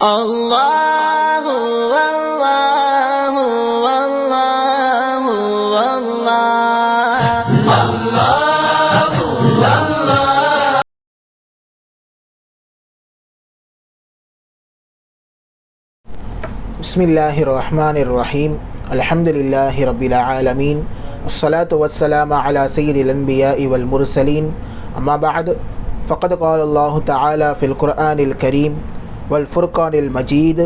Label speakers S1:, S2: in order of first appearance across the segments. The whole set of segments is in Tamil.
S1: الله والله والله والله الله والله.
S2: بسم الله الرحمن الرحيم. الحمد لله رب العالمين. الصلاة والسلام على سيد الأنبياء والمرسلين. أما بعد، فقد قال الله تعالى في القرآن الكريم والفرقان المجيد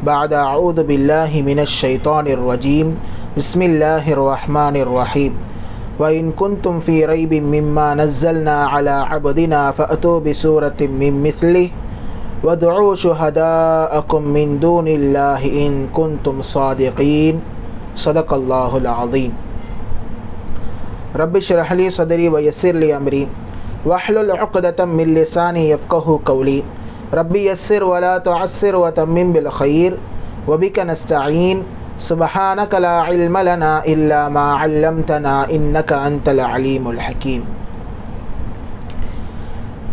S2: بعد أعوذ بالله من الشيطان الرجيم. بسم الله الرحمن الرحيم. وإن كنتم في ريب مما نزلنا على عبدنا فأتوا بسورة من مثله وادعوا شهداءكم من دون الله إن كنتم صادقين. صدق الله العظيم. رب اشرح لي صدري ويسر لي أمري واحلل عقدة من لساني يفقهوا قولي. ربي يسر ولا تعسر وتمم بالخير وبك نستعين. سبحانك لا علم لنا إلا ما علمتنا إنك أنت العليم الحكيم.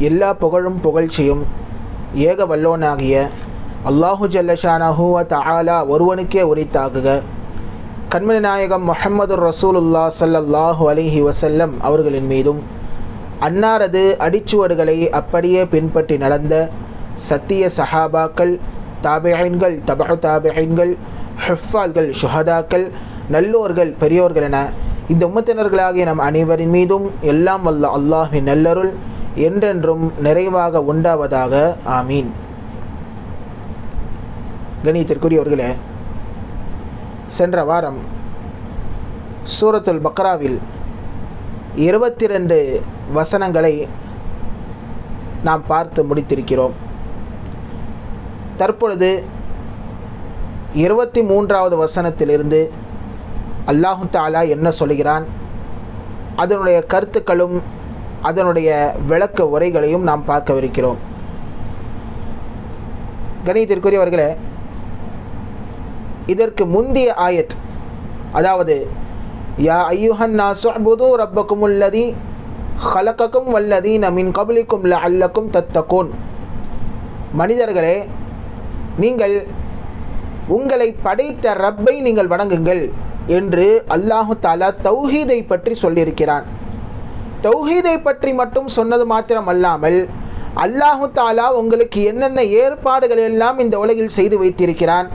S2: எல்லா புகழும் புகழ்ச்சியும் ஏக வல்லோனாகிய அல்லாஹு ஜல்லஷானஹு வ தஆலா ஒருவனுக்கே உரித்தாகுக. கண்மணி நாயகம் முஹம்மது ரசூலுல்லாஹ் ஸல்லல்லாஹு அலைஹி வஸல்லம் அவர்களின் மீதும் அன்னாரது அடிச்சுவடுகளை அப்படியே பின்பற்றி நடந்த சத்திய சஹாபாக்கள், தாபிஈன்கள், தபஉ தாபிஈன்கள், ஹுஃபால்கள், ஷுஹதாக்கள், நல்லோர்கள், பெரியோர்கள் என இந்த உம்மத்தினர்களாகிய நம் அனைவரின் மீதும் எல்லாம் வல்ல அல்லாஹ்வின் நல்லருள் என்றென்றும் நிறைவாக உண்டாவதாக. ஆமீன். கணியத்திற்குரியவர்களே, சென்ற வாரம் சூரத்துல் பக்ராவில் 22 வசனங்களை நாம் பார்த்து முடித்திருக்கிறோம். தற்பொழுது 23வது வசனத்திலிருந்து அல்லாஹு தஆலா என்ன சொல்கிறான், அதனுடைய கருத்துக்களும் அதனுடைய விளக்க உரைகளையும் நாம் பார்க்கவிருக்கிறோம். கணியத்திற்குரியவர்களே, இதற்கு முந்திய ஆயத், அதாவது யா ஐயுஹன் நாஸு உஅ்புது ரப்பக்குமுல்லதி ஹலகக்கும் வல்லதீன மின் கப்லிக்கும் லஅல்லக்கும் தத்தகூன். மனிதர்களே, நீங்கள் உங்களை படைத்த ரப்பை நீங்கள் வணங்குங்கள் என்று அல்லாஹு தஆலா தௌஹீதை பற்றி சொல்லியிருக்கிறான். தௌஹீதை பற்றி மட்டும் சொன்னது மாத்திரம் அல்லாமல் அல்லாஹு தஆலா உங்களுக்கு என்னென்ன ஏற்பாடுகள் எல்லாம் இந்த உலகில் செய்து வைத்திருக்கிறான்,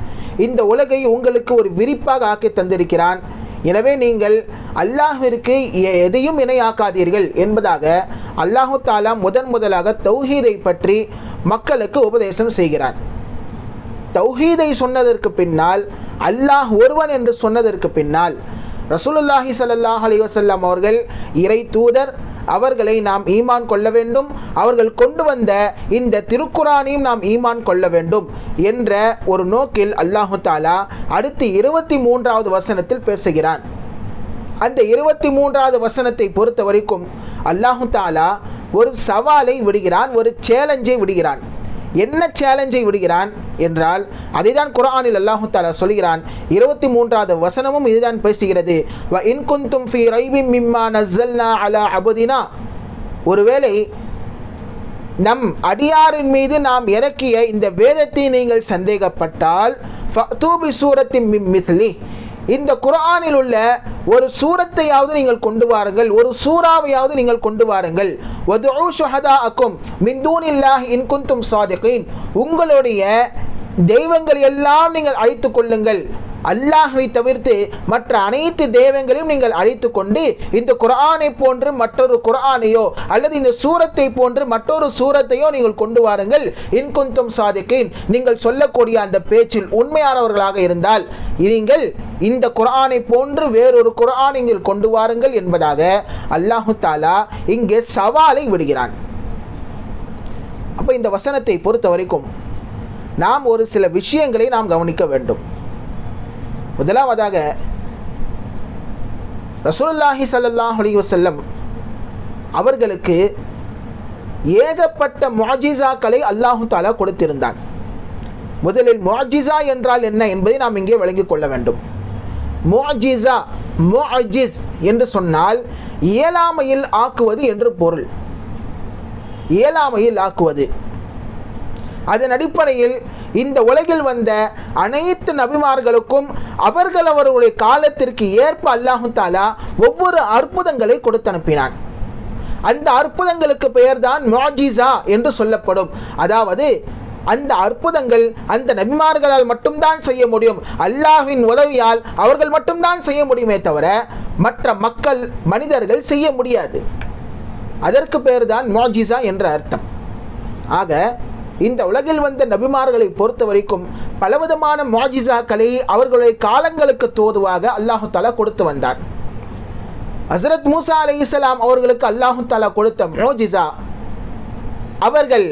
S2: இந்த உலகை உங்களுக்கு ஒரு விரிப்பாக ஆக்கி தந்திருக்கிறான். எனவே நீங்கள் அல்லாஹ்விற்கு எதையும் இணையாக்காதீர்கள் என்பதாக அல்லாஹு தஆலா முதலாக தௌஹீதை பற்றி மக்களுக்கு உபதேசம் செய்கிறான். தௌஹீதை சொன்னதற்கு பின்னால், அல்லாஹ் ஒருவன் என்று சொன்னதற்கு பின்னால் ரசூலுல்லாஹி ஸல்லல்லாஹு அலைஹி வஸல்லம் அவர்கள் இறை தூதர், அவர்களை நாம் ஈமான் கொள்ள வேண்டும், அவர்கள் கொண்டு வந்த இந்த திருக்குரானையும் நாம் ஈமான் கொள்ள வேண்டும் என்ற ஒரு நோக்கில் அல்லாஹு தஆலா அடுத்து 23வது வசனத்தில் பேசுகிறான். அந்த 23வது வசனத்தை பொறுத்த வரைக்கும் அல்லாஹு தஆலா ஒரு சவாலை விடுகிறான், ஒரு சேலஞ்சை விடுகிறான். என்ன சேலஞ்சை விடுகிறான் என்றால், அதை தான் குர்ஆனில் அல்லாஹு தஆலா சொல்கிறான். 23வது வசனமும் இதுதான் பேசுகிறது. வ இன் குன்தும் ஃபீ ரைபின் மிம்மா நஸல்னா அலா அபதினா, ஒருவேளை நம் அடியாரின் மீது நாம் இறக்கிய இந்த வேதத்தை நீங்கள் சந்தேகப்பட்டால் ஃபஅதூ பி சூரத்தின் மின் மிஸ்லி, இந்த குர்ஆனில் உள்ள ஒரு சூரத்தையாவது நீங்கள் கொண்டு வாருங்கள், ஒரு சூறாவையாவது நீங்கள் கொண்டு வாருங்கள். வதுஉ ஷுஹதாஅக்கும் மின் தூனில்லாஹி இன் குன்தும் சாதிகீன், உங்களுடைய தெய்வங்கள் எல்லாம் நீங்கள் அழைத்து கொள்ளுங்கள், அல்லாஹ்வை தவிர்த்து மற்ற அனைத்து தெய்வங்களையும் நீங்கள் அழைத்து கொண்டு இந்த குர்ஆனை போன்று மற்றொரு குர்ஆனையோ அல்லது இந்த சூரத்தை போன்று மற்றொரு சூரத்தையோ நீங்கள் கொண்டு வாருங்கள். இன் குன்தும் சாதிகீன், நீங்கள் சொல்லக்கூடிய அந்த பேச்சில் உண்மையானவர்களாக இருந்தால் நீங்கள் இந்த குர்ஆனை போன்று வேறொரு குர்ஆனை நீங்கள் கொண்டு வாருங்கள் என்பதாக அல்லாஹு தஆலா இங்கே சவாலை விடுகிறான். அப்போ இந்த வசனத்தை பொறுத்த வரைக்கும் நாம் ஒரு சில விஷயங்களை நாம் கவனிக்க வேண்டும். முதலாவதாக, ரசூலுல்லாஹி ஸல்லல்லாஹு அலைஹி வஸல்லம் அவர்களுக்கு ஏகப்பட்ட முஅஜிஸாக்களை அல்லாஹு தஆலா கொடுத்திருந்தான். முதலில் முஅஜிஸா என்றால் என்ன என்பதை நாம் இங்கே விளங்கிக் கொள்ள வேண்டும். முஅஜிஸா, முஅஜிஸ் என்று சொன்னால் இயலாமையில் ஆக்குவது என்று பொருள். இயலாமையில் ஆக்குவது. அதன் அடிப்படையில் இந்த உலகில் வந்த அனைத்து நபிமார்களுக்கும் அவர்களுடைய காலத்திற்கு ஏற்ப அல்லாஹு தாலா ஒவ்வொரு அற்புதங்களை கொடுத்து அனுப்பினான். அந்த அற்புதங்களுக்கு பெயர்தான் முஅஜிஸா என்று சொல்லப்படும். அதாவது அந்த அற்புதங்கள் அந்த நபிமார்களால் மட்டும்தான் செய்ய முடியும், அல்லாஹ்வின் உதவியால் அவர்கள் மட்டும்தான் செய்ய முடியுமே தவிர மற்ற மக்கள் மனிதர்கள் செய்ய முடியாது. அதற்கு பெயர்தான் முஅஜிஸா என்ற அர்த்தம். ஆக இந்த உலகில் வந்த நபிமார்களை பொறுத்த வரைக்கும் பலவிதமான முஅஜிஸாக்களை அவர்களுடைய காலங்களுக்கு தோதுவாக அல்லாஹு தாலா கொடுத்து வந்தான். ஹஸரத் மூசா அலைஹிஸ்ஸலாம் அவர்களுக்கு அல்லாஹு தாலா கொடுத்த முஅஜிஸா, அவர்கள்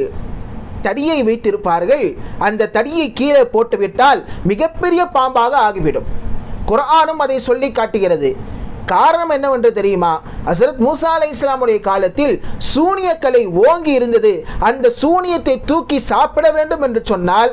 S2: தடியை வைத்திருப்பார்கள். அந்த தடியை கீழே போட்டுவிட்டால் மிகப்பெரிய பாம்பாக ஆகிவிடும். குர்ஆனும் அதை சொல்லி காட்டுகிறது. காரணம் என்னவென்று தெரியுமா? ஹஸரத் மூசா அலைஹிஸ்ஸலாமுடைய காலத்தில் சூனியக்கலை ஓங்கி இருந்தது. அந்த சூனியத்தை தூக்கி சாப்பிட வேண்டும் என்று சொன்னால்,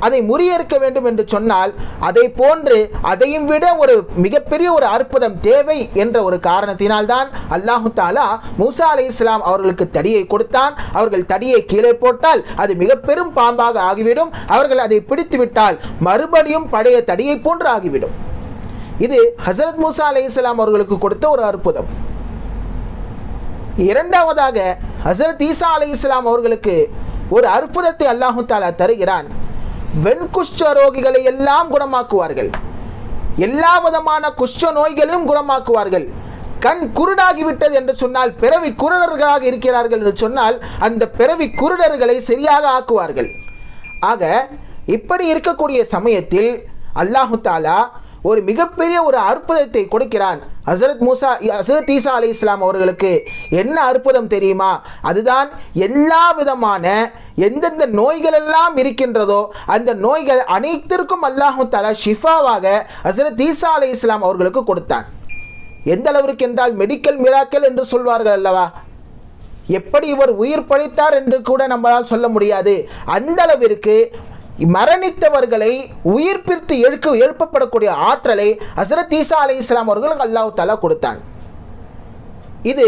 S2: அதை முறியடிக்க வேண்டும் என்று சொன்னால், அதை போன்று அதையும் விட ஒரு மிகப்பெரிய ஒரு அற்புதம் தேவை என்ற ஒரு காரணத்தினால்தான் அல்லாஹு தாலா மூசா அலைஹிஸ்ஸலாம் அவர்களுக்கு தடியை கொடுத்தான். அவர்கள் தடியை கீழே போட்டால் அது மிக பெரும் பாம்பாக ஆகிவிடும். அவர்கள் அதை பிடித்து விட்டால் மறுபடியும் பழைய தடியை போன்று ஆகிவிடும். இது ஹஸரத் மூசா அலைஹிஸ்ஸலாம் அவர்களுக்கு கொடுத்த ஒரு அற்புதம். இரண்டாவதாக ஹஸரத் ஈசா அலைஹிஸ்ஸலாம் அவர்களுக்கு ஒரு அற்புதத்தை அல்லாஹு தாலா தருகிறான். வெண்குஷ்ட ரோகிகளை எல்லாம் குணமாக்குவார்கள். எல்லா விதமான குஷ்ட நோய்களையும் குணமாக்குவார்கள். கண் குருடாகிவிட்டது என்று சொன்னால், பிறவி குருடர்களாக இருக்கிறார்கள் என்று சொன்னால், அந்த பிறவி குருடர்களை சரியாக ஆக்குவார்கள். ஆக இப்படி இருக்கக்கூடிய சமயத்தில் அல்லாஹு தாலா ஒரு மிகப்பெரிய ஒரு அற்புதத்தை கொடுக்கிறான். ஹஸரத் ஈசா அலைஹிஸ்ஸலாம் அவர்களுக்கு என்ன அற்புதம் தெரியுமா? அதுதான் எல்லா விதமான எந்தெந்த நோய்கள் எல்லாம் இருக்கின்றதோ அந்த நோய்கள் அனைத்திற்கும் அல்லாஹு தஆலா ஷிஃபாவாக ஹஸரத் ஈசா அலைஹிஸ்ஸலாம் அவர்களுக்கு கொடுத்தான். எந்த அளவிற்கு என்றால் மெடிக்கல் மிராக்கிள் என்று சொல்வார்கள் அல்லவா, எப்படி இவர் உயிர் படைத்தார் என்று கூட நம்மளால் சொல்ல முடியாது. அந்த அளவிற்கு மரணித்தவர்களை உயிர்ப்பித்து எழுப்பப்படக்கூடிய ஆற்றலை ஹஸரத் ஈசா அலைஹிஸ்ஸலாம் அவர்களுக்கு அல்லாஹ் தஆலா கொடுத்தான். இது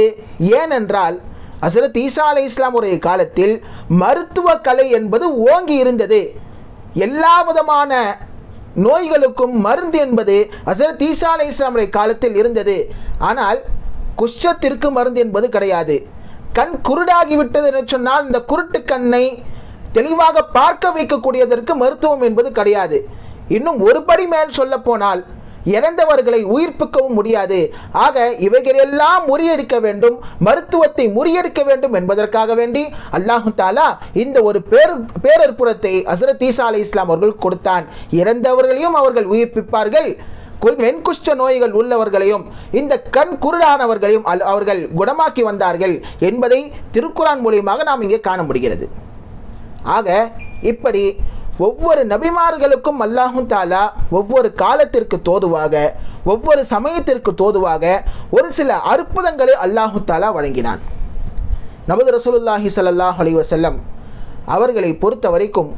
S2: ஏனென்றால் ஹஸரத் ஈசா அலைஹிஸ்ஸலாம் உடைய காலத்தில் மருத்துவ கலை என்பது ஓங்கி இருந்தது. எல்லா விதமான நோய்களுக்கும் மருந்து என்பது ஹஸரத் ஈசா அலைஹிஸ்ஸலாம் உடைய காலத்தில் இருந்தது. ஆனால் குஷ்டத்திற்கு மருந்து என்பது கிடையாது. கண் குருடாகிவிட்டது என்று சொன்னால் இந்த குருட்டு கண்ணை தெளிவாக பார்க்க வைக்கக்கூடியதற்கு மருத்துவம் என்பது கிடையாது. இன்னும் ஒருபடி மேல் சொல்ல போனால் இறந்தவர்களை உயிர்ப்பிக்கவும் முடியாது. ஆக இவைகளெல்லாம் முறியடிக்க வேண்டும், மருத்துவத்தை முறியடிக்க வேண்டும் என்பதற்காக வேண்டி அல்லாஹு தாலா இந்த ஒரு பேரற்புறத்தை ஹஸரத் ஈசா அலைஹிஸ்ஸலாம் அவர்கள் கொடுத்தான். இறந்தவர்களையும் அவர்கள் உயிர்ப்பிப்பார்கள், வெண்குஷ்ட நோய்கள் உள்ளவர்களையும் இந்த கண் குருடானவர்களையும் அவர்கள் குணமாக்கி வந்தார்கள் என்பதை திருக்குரான் மூலியமாக நாம் இங்கே காண முடிகிறது. ஆக இப்படி ஒவ்வொரு நபிமார்களுக்கும் அல்லாஹு தாலா ஒவ்வொரு காலத்திற்கு தோதுவாக, ஒவ்வொரு சமயத்திற்கு தோதுவாக ஒரு சில அற்புதங்களை அல்லாஹு தாலா வழங்கினான். நமது ரசூலுல்லாஹி ஸல்லல்லாஹு அலைஹி வஸல்லம் அவர்களை பொறுத்த வரைக்கும்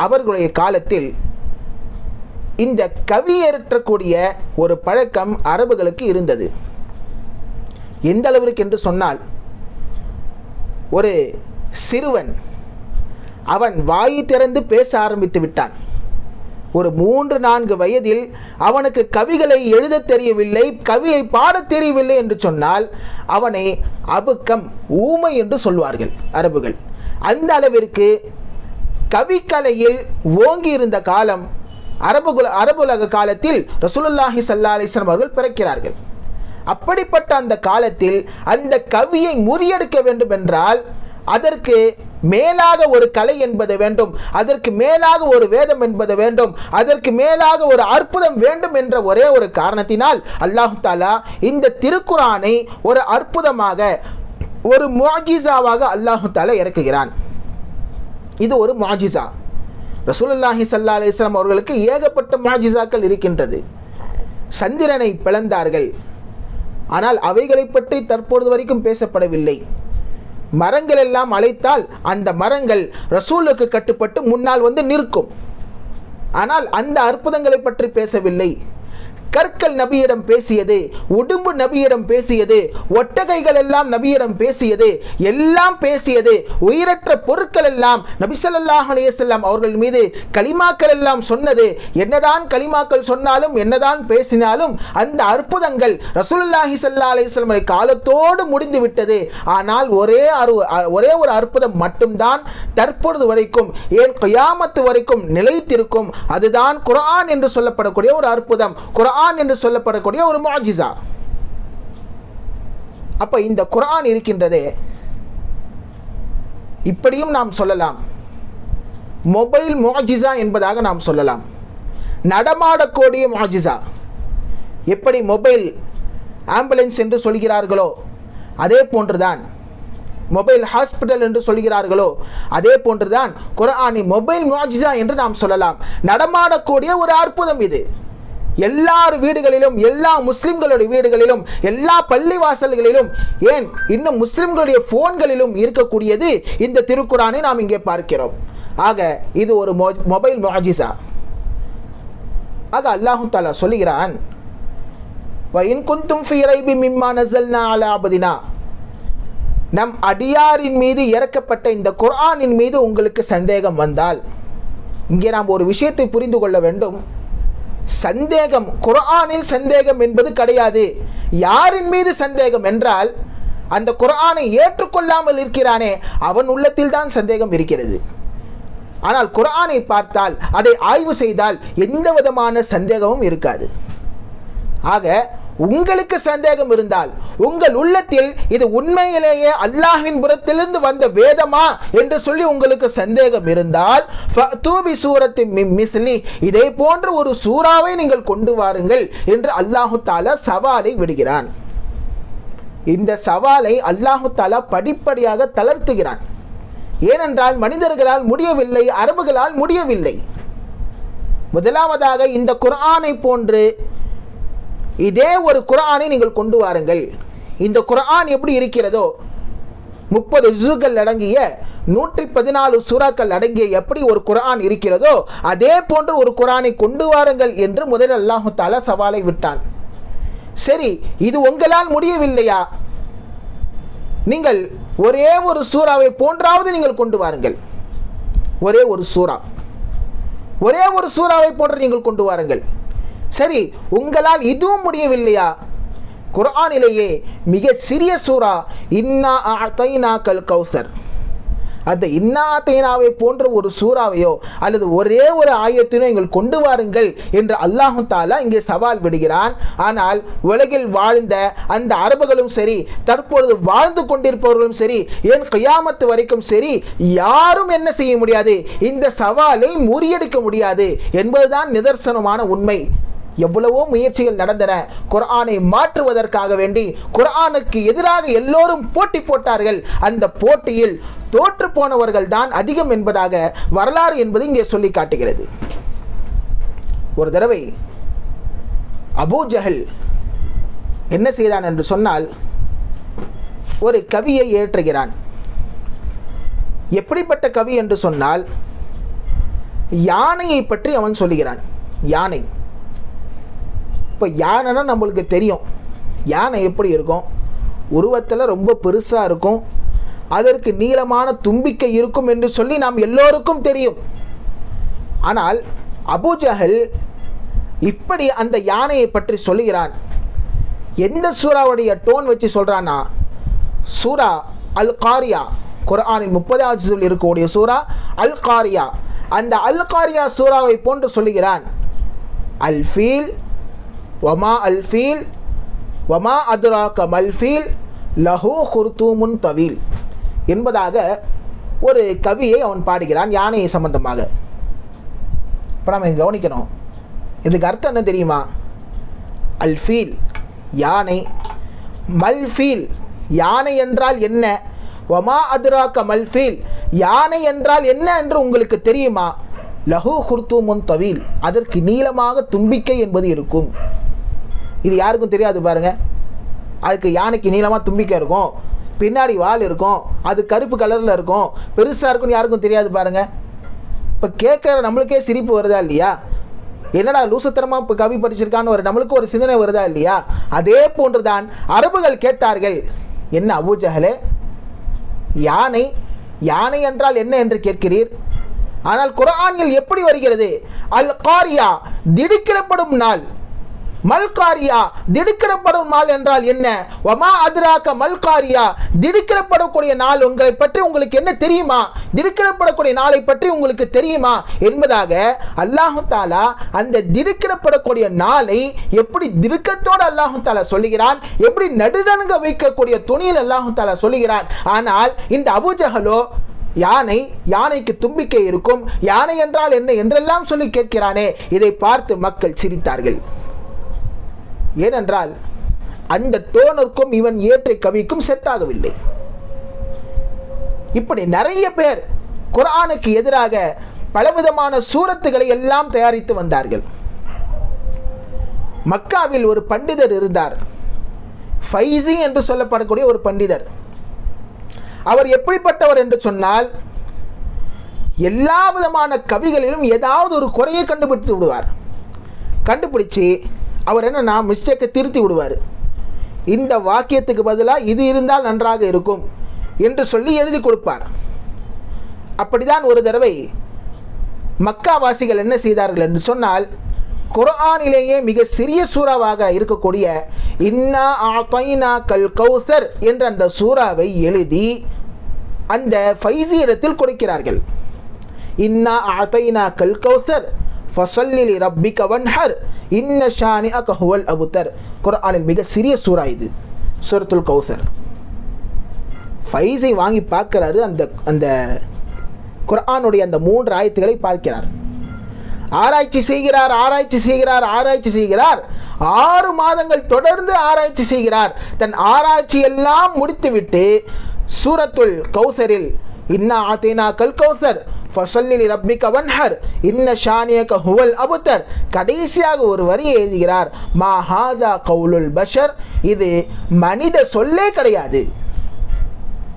S2: அவர்களுடைய காலத்தில் இந்த கவியேற்றக்கூடிய ஒரு பழக்கம் அரபுகளுக்கு இருந்தது. எந்த அளவிற்கு என்று சொன்னால், ஒரு சிறுவன் அவன் வாய் திறந்து பேச ஆரம்பித்து விட்டான். ஒரு 3-4 வயதில் அவனுக்கு கவிகளை எழுத தெரியவில்லை, கவியை பாட தெரியவில்லை என்று சொன்னால் அவனை அபுக்கம், ஊமை என்று சொல்வார்கள் அரபுகள். அந்த அளவிற்கு கவிக்கலையில் ஓங்கி இருந்த காலம் அரபுலக காலத்தில் ரசூலுல்லாஹி ஸல்லல்லாஹு அலைஹி வஸல்லம் அவர்கள் பிறக்கிறார்கள். அப்படிப்பட்ட அந்த காலத்தில் அந்த கவியை முறியடிக்க வேண்டும் என்றால் அதற்கு மேலாக ஒரு கலை என்பது வேண்டும், அதற்கு மேலாக ஒரு வேதம் என்பது வேண்டும், அதற்கு மேலாக ஒரு அற்புதம் வேண்டும் என்ற ஒரே ஒரு காரணத்தினால் அல்லாஹ் தஆலா இந்த திருக்குரானை ஒரு அற்புதமாக, ஒரு முஅஜிஸாவாக அல்லாஹ் தஆலா இறக்குகிறான். இது ஒரு முஅஜிஸா. ரசூலுல்லாஹி ஸல்லல்லாஹு அலைஹி வஸல்லம் அவர்களுக்கு ஏகப்பட்ட முஅஜிஸாக்கள் இருக்கின்றது. சந்திரனை பிளந்தார்கள், ஆனால் அவைகளை பற்றி தற்பொழுது வரைக்கும் பேசப்படவில்லை. மரங்கள் எல்லாம் அழைத்தால் அந்த மரங்கள் ரசூலுக்கு கட்டுப்பட்டு முன்னால் வந்து நிற்கும், ஆனால் அந்த அற்புதங்களை பற்றி பேசவில்லை. கற்கள் நபியிடம் பேசியது, உடும்பு நபியிடம் பேசியது, ஒட்டகைகள் எல்லாம் நபியிடம் பேசியது, எல்லாம் பேசியது. உயிரற்ற பொருட்கள் எல்லாம் நபி ஸல்லல்லாஹு அலைஹி வஸல்லம் அவர்கள் மீது கலிமாக்கள் எல்லாம் சொன்னது. என்னதான் கலிமாக்கள் சொன்னாலும், என்னதான் பேசினாலும், அந்த அற்புதங்கள் ரசூலுல்லாஹி ஸல்லல்லாஹு அலைஹி வஸல்லம் காலத்தோடு முடிந்து விட்டது. ஆனால் ஒரே ஒரு அற்புதம் மட்டும்தான் தற்பொழுது வரைக்கும், ஏன் கியாமத்து வரைக்கும் நிலைத்திருக்கும். அதுதான் குர்ஆன் என்று சொல்லப்படக்கூடிய ஒரு அற்புதம், குர்ஆன் என்று சொல்லப்படக்கூடிய ஒரு முஅஜிஸா. அப்ப இந்த குர்ஆன் இருக்கின்றதே, இப்படியும் நாம் சொல்லலாம், மொபைல் முஅஜிஸா என்பதாக நாம் சொல்லலாம். நடமாடக்கூடிய முஅஜிஸா. எப்படி மொபைல் ஆம்புலன்ஸ் என்று சொல்கிறார்களோ அதே போன்றுதான், மொபைல் ஹாஸ்பிட்டல் என்று சொல்கிறார்களோ அதே போன்றுதான் குர்ஆனை மொபைல் முஅஜிஸா என்று நாம் சொல்லலாம். நடமாடக்கூடிய ஒரு அற்புதம் இது. எல்லார் வீடுகளிலும், எல்லா முஸ்லிம்களுடைய வீடுகளிலும், எல்லா பள்ளிவாசல்களிலும், ஏன் இன்னும் முஸ்லிம்களுடைய போன்களிலும் இருக்கக்கூடியது இந்த திருக்குர்ஆனை நாம் இங்கே பார்க்கிறோம். ஆக இது ஒரு மொபைல் முஅஜிஸா. ஆக அல்லாஹ் தஆலா சொல்கிறான், வஇன் குன்தும் ஃபீ ரைபி மிம்மா நஸல்னா அலா அப்தினா, நம் அடியாரின் மீது இறக்கப்பட்ட இந்த குர்ஆனின் மீது உங்களுக்கு சந்தேகம் வந்தால். இங்கே நாம் ஒரு விஷயத்தை புரிந்து கொள்ள வேண்டும். சந்தேகம், குர்ஆனில் சந்தேகம் என்பது கிடையாது. யாரின் மீது சந்தேகம் என்றால், அந்த குர்ஆனை ஏற்றுக்கொள்ளாமல் இருக்கிறானே அவன் உள்ளத்தில் தான் சந்தேகம் இருக்கிறது. ஆனால் குர்ஆனை பார்த்தால், அதை ஆய்வு செய்தால் எந்த விதமான சந்தேகமும் இருக்காது. ஆக உங்களுக்கு சந்தேகம் இருந்தால், உங்கள் உள்ளத்தில் இது உண்மையிலேயே அல்லாஹ்வின் புறத்திலிருந்து வந்த வேதமா என்று சொல்லி உங்களுக்கு சந்தேகம் இருந்தால், ஃபஅதூபி சூரத்தின் மின் மிஸ்லி, இதே போன்ற ஒரு சூறாவை நீங்கள் கொண்டு வாருங்கள் என்று அல்லாஹு தஆலா சவாலை விடுகிறான். இந்த சவாலை அல்லாஹு தஆலா படிப்படியாக தளர்த்துகிறான். ஏனென்றால் மனிதர்களால் முடியவில்லை, அரபுகளால் முடியவில்லை. முதலாவதாக இந்த குர்ஆனை போன்று இதே ஒரு குர்ஆனை நீங்கள் கொண்டு வாருங்கள். இந்த குர்ஆன் எப்படி இருக்கிறதோ, 30 ஜுஸ்கள் அடங்கிய 114 சூறாக்கள் அடங்கிய எப்படி ஒரு குர்ஆன் இருக்கிறதோ அதே போன்று ஒரு குர்ஆனை கொண்டு வாருங்கள் என்று முதலில் அல்லாஹ் தஆலா சவாலை விட்டான். சரி, இது உங்களால் முடியவில்லையா? நீங்கள் ஒரே ஒரு சூறாவை போன்றாவது நீங்கள் கொண்டு வாருங்கள். ஒரே ஒரு சூறாவை போன்று நீங்கள் கொண்டு வாருங்கள். சரி, உங்களால் இதுவும் முடியவில்லையா? குர்ஆனிலேயே மிக சிறிய சூரா இன்னா அஅதைனாக்கல் கௌசர், அந்த இன்னா அஅதைனாவை போன்ற ஒரு சூறாவையோ அல்லது ஒரே ஒரு ஆயத்தினோ நீங்கள் கொண்டு வாருங்கள் என்று அல்லாஹ் தஆலா இங்கே சவால் விடுகிறான். ஆனால் உலகில் வாழ்ந்த அந்த அரபுகளும் சரி, தற்பொழுது வாழ்ந்து கொண்டிருப்பவர்களும் சரி, ஏன் கியாமத்து வரைக்கும் சரி, யாரும் என்ன செய்ய முடியாது, இந்த சவாலை முறியடிக்க முடியாது என்பதுதான் நிதர்சனமான உண்மை. எவ்வளவோ முயற்சிகள் நடந்தன குர்ஆனை மாற்றுவதற்காக வேண்டி. குர்ஆனுக்கு எதிராக எல்லோரும் போட்டி போட்டார்கள். அந்த போட்டியில் தோற்று போனவர்கள் தான் அதிகம் என்பதாக வரலாறு என்பது இங்கே சொல்லி காட்டுகிறது. ஒரு தடவை அபூ ஜஹல் என்ன செய்தான் என்று சொன்னால், ஒரு கவியை ஏற்றுகிறான். எப்படிப்பட்ட கவி என்று சொன்னால், யானையை பற்றி அவன் சொல்லுகிறான். யானை, இப்போ யானைன்னா நம்மளுக்கு தெரியும், யானை எப்படி இருக்கும், உருவத்தில் ரொம்ப பெருசாக இருக்கும், அதற்கு நீளமான தும்பிக்கை இருக்கும் என்று சொல்லி நாம் எல்லோருக்கும் தெரியும். ஆனால் அபூ ஜஹல் இப்படி அந்த யானையை பற்றி சொல்லுகிறான். எந்த சூறாவுடைய டோன் வச்சு சொல்கிறான்னா, சூரா அல் காரியா, குர்ஆனின் 30வது ஜுஸில் இருக்கக்கூடிய சூரா அல் காரியா, அந்த அல் காரியா சூறாவை போன்று சொல்லுகிறான். அல் ஃபீல் வமா அல் ஃபீல் வமா அதுராக மல் ஃபீல் லஹு குர்தூமுன் தவீல் என்பதாக ஒரு கவியை அவன் பாடுகிறான் யானையை சம்பந்தமாக. இப்போ நம்ம கவனிக்கணும், இதுக்கு அர்த்தம் என்ன தெரியுமா? அல் ஃபீல் யானை, மல் ஃபீல் யானை என்றால் என்ன, வமா அதுராக மல் ஃபீல் யானை என்றால் என்ன என்று உங்களுக்கு தெரியுமா? லஹு குர்தூமுன் தவீல் அதற்கு நீளமாக தும்பிக்கை என்பது இருக்கும். இது யாருக்கும் தெரியாது பாருங்க. அதுக்கு யானைக்கு நீளமாக தும்பிக்கை இருக்கும், பின்னாடி வால் இருக்கும், அது கருப்பு கலரில் இருக்கும், பெருசாக இருக்கும்னு யாருக்கும் தெரியாது பாருங்க. இப்போ கேட்குற நம்மளுக்கே சிரிப்பு வருதா இல்லையா? என்னடா லூசத்தனமா இப்போ கவி படிச்சிருக்கான்னு நம்மளுக்கு ஒரு சிந்தனை வருதா இல்லையா? அதே போன்றுதான் அரபுகள் கேட்டார்கள், என்ன அபூஜஹலே, யானை யானை என்றால் என்ன என்று கேட்கிறீர்? ஆனால் குர்ஆனில் எப்படி வருகிறது? அல் காரியா, திடுக்கிடப்படும் நாள். மல் காரியா, திடுக்கிடப்படும் நாள் என்றால் என்ன? வமா அத்ராக மல் காரியா, திடுக்கிடப்படக்கூடிய நாள் உங்களை பற்றி உங்களுக்கு என்ன தெரியுமா? திடுக்கிடப்படக்கூடிய நாளை பற்றி உங்களுக்கு தெரியுமா என்பதாக அல்லாஹு தாலா அந்த திடுக்கிடப்படக்கூடிய நாளை எப்படி திடுக்கத்தோடு அல்லாஹு தாலா சொல்லுகிறான், எப்படி நடுநடுங்க வைக்கக்கூடிய துணியில் அல்லாஹு தாலா சொல்லுகிறான். ஆனால் இந்த அபூஜஹலோ யானை, யானைக்கு தும்பிக்கை இருக்கும், யானை என்றால் என்ன என்றெல்லாம் சொல்லி கேட்கிறானே. இதை பார்த்து மக்கள் சிரித்தார்கள். ஏனென்றால் அந்த டோனருக்கும் இவன் ஏற்ற கவிக்கும் செட் ஆகவில்லை. இப்படி நிறைய பேர் குர்ஆனுக்கு எதிராக பலவிதமான சூரத்துகளை எல்லாம் தயாரித்து வந்தார்கள். மக்காவில் ஒரு பண்டிதர் இருந்தார், ஃபைசி என்று சொல்லப்படக்கூடிய ஒரு பண்டிதர். அவர் எப்படிப்பட்டவர் என்று சொன்னால், எல்லா விதமான கவிகளிலும் ஏதாவது ஒரு குறையை கண்டுபிடித்து விடுவார். கண்டுபிடிச்சு அவர் என்னன்னா மிஸ்டேக்கை திருத்தி விடுவார். இந்த வாக்கியத்துக்கு பதிலாக இது இருந்தால் நன்றாக இருக்கும் என்று சொல்லி எழுதி கொடுப்பார். அப்படிதான் ஒரு தடவை மக்காவாசிகள் என்ன செய்தார்கள் என்று சொன்னால், குர்ஆனிலேயே மிக சிறிய சூறாவாக இருக்கக்கூடிய இன்னா ஆதைனா கல் கௌசர் என்ற அந்த சூறாவை எழுதி அந்த ஃபைசி இடத்தில் கொடுக்கிறார்கள். இன்னா ஆதைனா கல் கௌசர் ஃபஸல்லி லிரப்பிக வன்ஹர் இன்ன ஷானிஅக ஹுவல் அபுதர். குர்ஆனில் மிக சிறிய சூரா இது, சூரத்துல் கௌசர். ஃபைஸை வாங்கி பார்க்கிறாரு. அந்த குர்ஆனுடைய அந்த 3 ஆயத்துகளை பார்க்கிறார். ஆராய்ச்சி செய்கிறார் 6 மாதங்கள் தொடர்ந்து ஆராய்ச்சி செய்கிறார். தன் ஆராய்ச்சி எல்லாம் முடித்துவிட்டு சூரத்துல் கௌசரில் இன்னா ஆதைனா கல் கௌசர் ஃபஸல்லி லிரப்பிக வன்ஹர் இன்ன ஷானியக ஹுவல் அபுதர், கடைசியாக ஒரு வரியை எழுதுகிறார், மா ஹாதா கவுலுல் பஷர், இது மனித சொல்லே கிடையாது,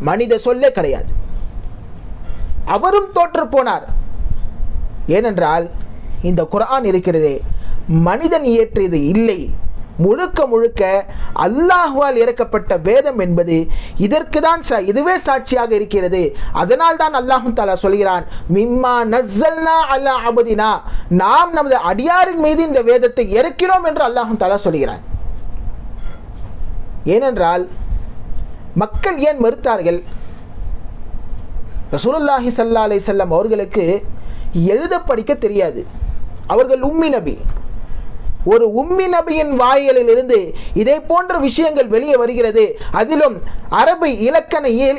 S2: மனித சொல்லே கிடையாது. அவரும் தோற்று போனார். ஏனென்றால் இந்த குர்ஆன் இருக்கிறதே மனிதன் இயற்றியது இல்லை, முழுக்க முழுக்க அல்லாஹ்வால் இறக்கப்பட்ட வேதம் என்பது இதற்கு தான் இதுவே சாட்சியாக இருக்கிறது. அதனால் தான் அல்லாஹ் தஆலா சொல்கிறான், மிம்மா நஸ்ஸல்னா அலா அபதினா, நாம் நமது அடியாரின் மீது இந்த வேதத்தை இறக்கினோம் என்று அல்லாஹ் தஆலா சொல்கிறான். ஏனென்றால் மக்கள் ஏன் மறுத்தார்கள்? ரசூலுல்லாஹி ஸல்லல்லாஹு அலைஹி வஸல்லம் அவர்களுக்கு எழுத படிக்க தெரியாது. அவர்கள் உம்மி நபி. ஒரு உம்மி நபியின் வாயிலிருந்து இதே போன்ற விஷயங்கள் வெளியே வருகிறது. அதிலும் அரபு